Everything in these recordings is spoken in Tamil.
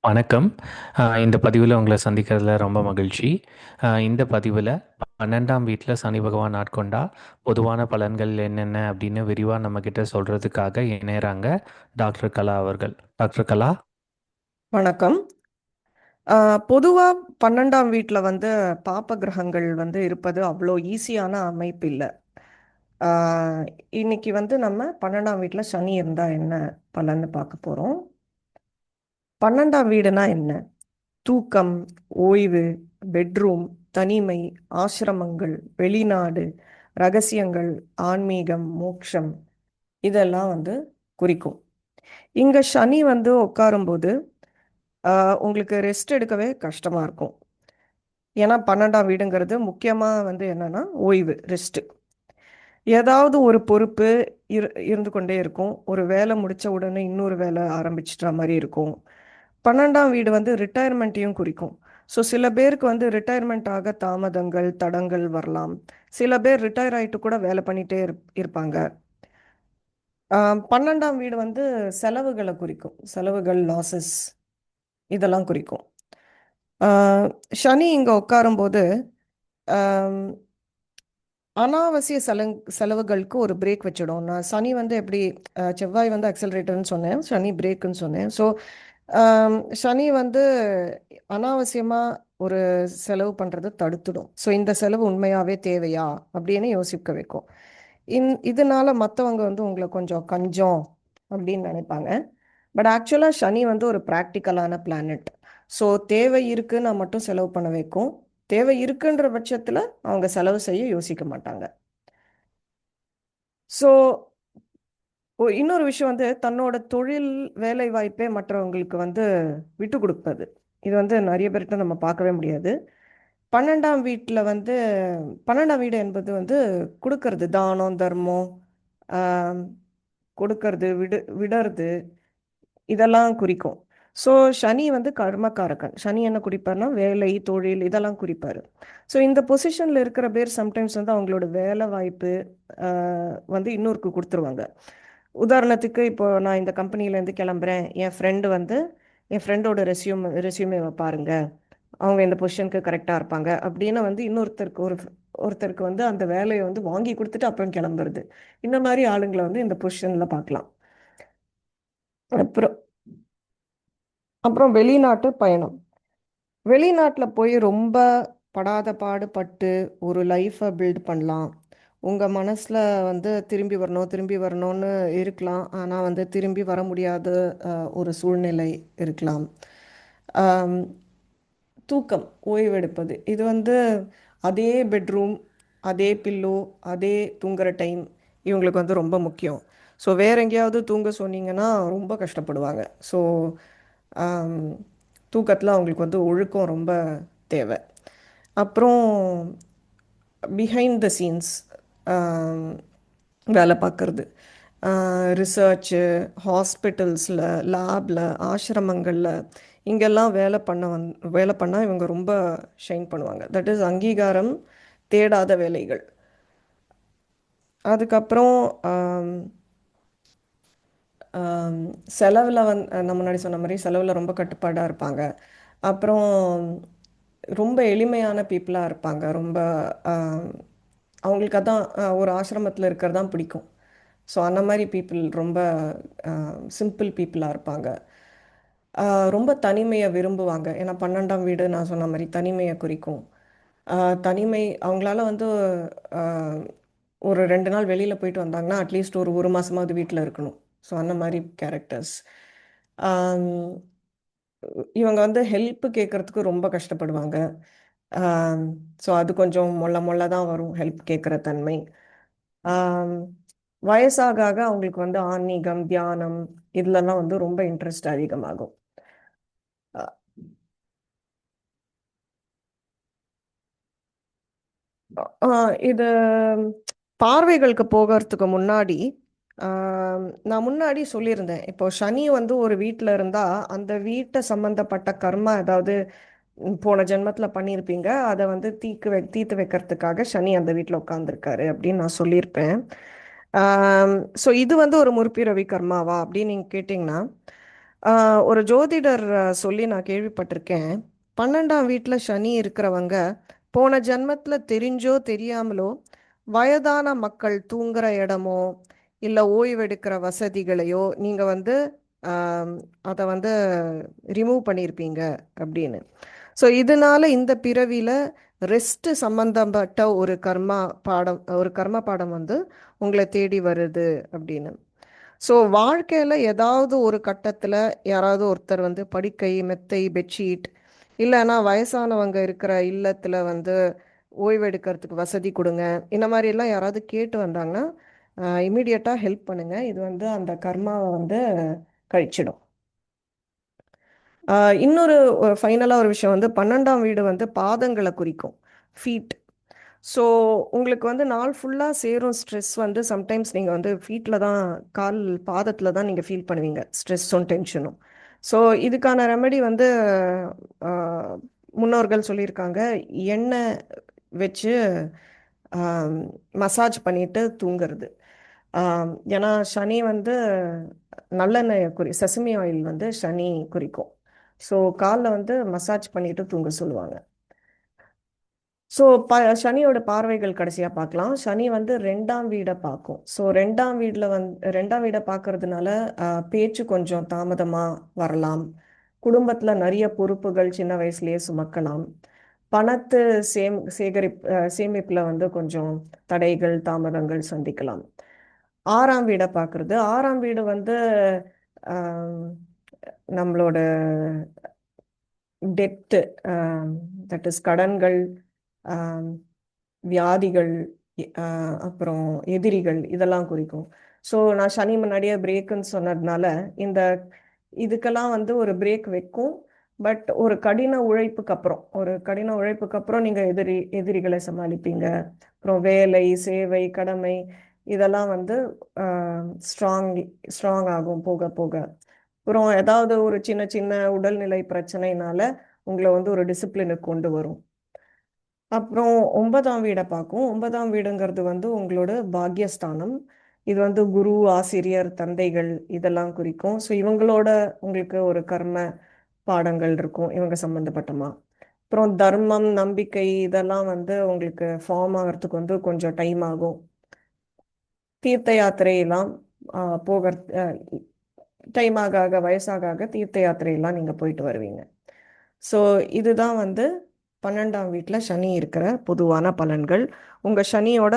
வணக்கம். இந்த பதிவுல உங்கள சந்திக்கிறதுல ரொம்ப மகிழ்ச்சி. இந்த பதிவுல 12ஆம் வீட்ல சனி பகவான் ஆட்கொண்டா, பொதுவான பலன்கள் என்னென்ன அப்படின்னு விரிவா நம்மகிட்ட சொல்றதுக்காக இணையறாங்க டாக்டர் கலா அவர்கள். டாக்டர் கலா. வணக்கம். பொதுவா 12ஆம் வீட்ல வந்து பாப கிரகங்கள் வந்து இருப்பது அவ்வளோ ஈஸியான அமைப்பு இல்ல. ஆ, இன்னைக்கு வந்து நம்ம 12ஆம் வீட்ல சனி இருந்தா என்ன பலன்னு பார்க்க போறோம். 12ஆம் வீடுனா என்ன? தூக்கம், ஓய்வு, பெட்ரூம், தனிமை, ஆசிரமங்கள், வெளிநாடு, ரகசியங்கள், ஆன்மீகம், மோட்சம் இதெல்லாம் வந்து குறிக்கும். இங்க சனி வந்து உட்காரும்போது உங்களுக்கு ரெஸ்ட் எடுக்கவே கஷ்டமா இருக்கும். ஏன்னா 12ஆம் வீடுங்கிறது முக்கியமா வந்து என்னன்னா ஓய்வு, ரெஸ்ட். ஏதாவது ஒரு பொறுப்பு இருந்து கொண்டே இருக்கும். ஒரு வேலை முடிச்ச உடனே இன்னொரு வேலை ஆரம்பிச்சிட்ட மாதிரி இருக்கும். 12ஆம் வீடு வந்து ரிட்டையர்மெண்ட்டையும் குறிக்கும். ஸோ சில பேருக்கு வந்து ரிட்டையர்மெண்ட் ஆக தாமதங்கள், தடங்கள் வரலாம். சில பேர் ரிட்டையர் ஆயிட்டு கூட வேலை பண்ணிட்டே இருப்பாங்க. 12ஆம் வீடு வந்து செலவுகளை குறிக்கும். செலவுகள், லாசஸ் இதெல்லாம் குறிக்கும். ஆஹ் சனி இங்க உட்காரும்போது ஆம், அனாவசிய செலவுகளுக்கு ஒரு பிரேக் வச்சிடும். நான் சனி வந்து எப்படி செவ்வாய் வந்து அக்சலரேட்டர்னு சொன்னேன், சனி பிரேக்குன்னு சொன்னேன். ஸோ சனி வந்து அனாவசியமாக ஒரு செலவு பண்ணுறதை தடுத்துடும். ஸோ இந்த செலவு உண்மையாகவே தேவையா அப்படின்னு யோசிக்க வைக்கும். இதனால மற்றவங்க வந்து உங்களை கொஞ்சம் கஞ்சம் அப்படின்னு நினைப்பாங்க. பட் ஆக்சுவலாக சனி வந்து ஒரு ப்ராக்டிக்கலான பிளானட். ஸோ தேவை இருக்குன்னு மட்டும் செலவு பண்ண வைக்கும். தேவை இருக்குன்ற பட்சத்தில் அவங்க செலவு செய்ய யோசிக்க மாட்டாங்க. ஸோ இன்னொரு விஷயம் வந்து தன்னோட தொழில் வேலை வாய்ப்பே மற்றவங்களுக்கு வந்து விட்டு கொடுப்பது. இது வந்து நிறைய பேர்கிட்ட நம்ம பார்க்கவே முடியாது. 12ஆம் வீட்டில் வந்து 12ஆம் வீடு என்பது வந்து கொடுக்கறது, தானம், தர்மம், ஆம், கொடுக்கறது, விடுறது இதெல்லாம் குறிக்கும். ஸோ சனி வந்து கர்மக்காரகன். சனி என்ன குறிப்பார்னா வேலை, தொழில் இதெல்லாம் குறிப்பார். ஸோ இந்த பொசிஷனில் இருக்கிற பேர் சம்டைம்ஸ் வந்து அவங்களோட வேலை வாய்ப்பு வந்து இன்னொருக்கு கொடுத்துருவாங்க. உதாரணத்துக்கு இப்போ நான் இந்த கம்பெனிலேருந்து கிளம்புறேன், என் ஃப்ரெண்டோட ரெஸ்யூமேவை பாருங்க, அவங்க இந்த பொசிஷனுக்கு கரெக்டாக இருப்பாங்க அப்படின்னு வந்து ஒருத்தருக்கு வந்து அந்த வேலையை வந்து வாங்கி கொடுத்துட்டு அப்புறம் கிளம்புறது. இந்த மாதிரி ஆளுங்களை வந்து இந்த பொசிஷனில் பார்க்கலாம். அப்புறம் அப்புறம் வெளிநாட்டு பயணம். வெளிநாட்டில் போய் ரொம்ப படாத பாடுபட்டு ஒரு லைஃப்பை பில்ட் பண்ணலாம். உங்கள் மனசில் வந்து திரும்பி வரணும் திரும்பி வரணும்னு இருக்கலாம். ஆனால் வந்து திரும்பி வர முடியாத ஒரு சூழ்நிலை இருக்கலாம். ஆம், தூக்கம், ஓய்வெடுப்பது இது வந்து அதே பெட்ரூம், அதே பில்லோ, அதே தூங்குற டைம் இவங்களுக்கு வந்து ரொம்ப முக்கியம். ஸோ வேற எங்கேயாவது தூங்க சொன்னீங்கன்னா ரொம்ப கஷ்டப்படுவாங்க. ஸோ தூக்கத்தில் அவங்களுக்கு வந்து ஒழுக்கம் ரொம்ப தேவை. அப்புறம் பிஹைண்ட் த சீன்ஸ் வேலை பார்க்குறது, ரிசர்ச்சு, ஹாஸ்பிட்டல்ஸில், லேபில், ஆசிரமங்களில் இங்கெல்லாம் வேலை பண்ணால் இவங்க ரொம்ப ஷைன் பண்ணுவாங்க. தட் இஸ் அங்கீகாரம் தேடாத வேலைகள். அதுக்கப்புறம் செலவில் நம்ம முன்னாடி சொன்ன மாதிரி செலவில் ரொம்ப கட்டுப்பாடாக இருப்பாங்க. அப்புறம் ரொம்ப எளிமையான பீப்புளாக இருப்பாங்க. ரொம்ப ஆம், அவங்களுக்கு அதான் ஒரு ஆசிரமத்தில் இருக்கிறது தான் பிடிக்கும். ஸோ அந்த மாதிரி பீப்புள் ரொம்ப சிம்பிள் பீப்புளாக இருப்பாங்க. ரொம்ப தனிமையை விரும்புவாங்க. ஏன்னா 12ஆம் வீடு நான் சொன்ன மாதிரி தனிமையை குறிக்கும். தனிமை அவங்களால வந்து ஆஹ், ஒரு 2 நாள் வெளியில் போயிட்டு வந்தாங்கன்னா அட்லீஸ்ட் ஒரு ஒரு மாதமாவது வீட்டில் இருக்கணும். ஸோ அந்த மாதிரி கேரக்டர்ஸ். இவங்க வந்து ஹெல்ப் கேட்கறதுக்கு ரொம்ப கஷ்டப்படுவாங்க. ஸோ அது கொஞ்சம் மொள்ள மொள்ள தான் வரும் ஹெல்ப் கேட்குற தன்மை. ஆம், வயசாக ஆக அவங்களுக்கு வந்து ஆன்மீகம், தியானம் இதுலலாம் வந்து ரொம்ப இன்ட்ரெஸ்ட் அதிகமாகும். இது பார்வைகளுக்கு போகிறதுக்கு முன்னாடி நான் முன்னாடி சொல்லியிருந்தேன். இப்போ சனி வந்து ஒரு வீட்டில் இருந்தால் அந்த வீட்டை சம்மந்தப்பட்ட கர்மா ஏதாவது போன ஜென்மத்தில் பண்ணியிருப்பீங்க, அதை வந்து தீர்த்து வைக்கிறதுக்காக சனி அந்த வீட்டில் உட்காந்துருக்காரு அப்படின்னு நான் சொல்லியிருப்பேன். ஸோ இது வந்து ஒரு முற்பிறவி கர்மாவா அப்படின்னு நீங்கள் கேட்டிங்கன்னா, ஒரு ஜோதிடர் சொல்லி நான் கேள்விப்பட்டிருக்கேன். 12ஆம் வீட்டில் சனி இருக்கிறவங்க போன ஜென்மத்தில் தெரிஞ்சோ தெரியாமலோ வயதான மக்கள் தூங்குற இடமோ இல்லை ஓய்வெடுக்கிற வசதிகளையோ நீங்கள் வந்து அதை வந்து ரிமூவ் பண்ணியிருப்பீங்க அப்படின்னு. ஸோ இதனால இந்த பிறவியில் ரெஸ்ட் சம்பந்தப்பட்ட ஒரு கர்ம பாடம் வந்து உங்களை தேடி வருது அப்படின்னு. ஸோ வாழ்க்கையில் ஏதாவது ஒரு கட்டத்தில் யாராவது ஒருத்தர் வந்து படுக்கை மெத்தை பெட்ஷீட் இல்லைன்னா வயசானவங்க இருக்கிற இல்லத்தில் வந்து ஓய்வெடுக்கிறதுக்கு வசதி கொடுங்க, இந்த மாதிரி எல்லாம் யாராவது கேட்டு வந்தாங்கன்னா இமீடியட்டாக ஹெல்ப் பண்ணுங்க. இது வந்து அந்த கர்மாவை வந்து கழிச்சிடும். இன்னொரு ஃபைனலாக ஒரு விஷயம் வந்து 12ஆம் வீடு வந்து பாதங்களை குறிக்கும், ஃபீட். ஸோ உங்களுக்கு வந்து நாள் ஃபுல்லாக சேரும் ஸ்ட்ரெஸ் வந்து சம்டைம்ஸ் நீங்கள் வந்து ஃபீட்டில் தான், கால் பாதத்தில் தான் நீங்கள் ஃபீல் பண்ணுவீங்க ஸ்ட்ரெஸ்ஸும் டென்ஷனும். ஸோ இதுக்கான ரெமெடி வந்து ஆஹ், முன்னோர்கள் சொல்லியிருக்காங்க. எண்ணெய் வச்சு மசாஜ் பண்ணிட்டு தூங்குறது. ஏன்னா சனி வந்து நல்லெண்ணெய் செசமி ஆயில் வந்து சனி குறிக்கும். ஸோ காலில் வந்து மசாஜ் பண்ணிட்டு தூங்க சொல்லுவாங்க. ஸோ சனியோட பார்வைகள் கடைசியாக பார்க்கலாம். சனி வந்து 2ஆம் வீடை பார்க்கும். ஸோ 2ஆம் வீடை பார்க்கறதுனால பேச்சு கொஞ்சம் தாமதமாக வரலாம். குடும்பத்தில் நிறைய பொறுப்புகள் சின்ன வயசுலயே சுமக்கலாம். பணத்து சேமிப்பில் வந்து கொஞ்சம் தடைகள் தாமதங்கள் சந்திக்கலாம். 6ஆம் வீடை பார்க்கறது, 6ஆம் வீடு வந்து ஆம், நம்மளோட டெப்த்து, தட் இஸ் கடன்கள், ஆம், வியாதிகள், அப்புறம் எதிரிகள், இதெல்லாம் குறிக்கும். ஸோ நான் சனி முன்னாடியே பிரேக்குன்னு சொன்னதுனால இந்த இதுக்கெல்லாம் வந்து ஒரு பிரேக் வைக்கும். பட் ஒரு கடின உழைப்புக்கு அப்புறம் நீங்கள் எதிரிகளை சமாளிப்பீங்க. அப்புறம் வேலை சேவை கடமை இதெல்லாம் வந்து ஸ்ட்ராங் ஸ்ட்ராங் ஆகும் போக போக. அப்புறம் ஏதாவது ஒரு சின்ன சின்ன உடல்நிலை பிரச்சனைனால உங்களை வந்து ஒரு டிசிப்ளினுக்கு கொண்டு வரும். அப்புறம் 9ஆம் வீடை பார்க்கும். 9ஆம் வீடுங்கிறது வந்து உங்களோட பாக்யஸ்தானம். இது வந்து குரு, ஆசிரியர், தந்தைகள் இதெல்லாம் குறிக்கும். ஸோ இவங்களோட உங்களுக்கு ஒரு கர்ம பாடங்கள் இருக்கும் இவங்க சம்மந்தப்பட்டமா. அப்புறம் தர்மம் நம்பிக்கை இதெல்லாம் வந்து உங்களுக்கு ஃபார்ம் ஆகிறதுக்கு வந்து கொஞ்சம் டைம் ஆகும். தீர்த்த யாத்திரையெல்லாம் போக டைம் ஆக ஆக வயசாக ஆக தீர்த்த யாத்திரையெல்லாம் நீங்கள் போயிட்டு வருவீங்க. ஸோ இதுதான் வந்து 12ஆம் வீட்டில் சனி இருக்கிற பொதுவான பலன்கள். உங்கள் சனியோட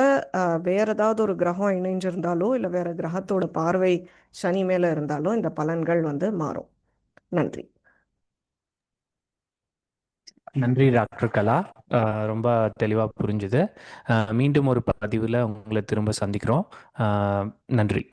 வேற ஏதாவது ஒரு கிரகம் இணைஞ்சிருந்தாலோ இல்லை வேற கிரகத்தோட பார்வை சனி மேலே இருந்தாலோ இந்த பலன்கள் வந்து மாறும். நன்றி. நன்றி டாக்டர் கலா. ரொம்ப தெளிவாக புரிஞ்சுது. மீண்டும் ஒரு பதிவில் உங்களை திரும்ப சந்திக்கிறோம். நன்றி.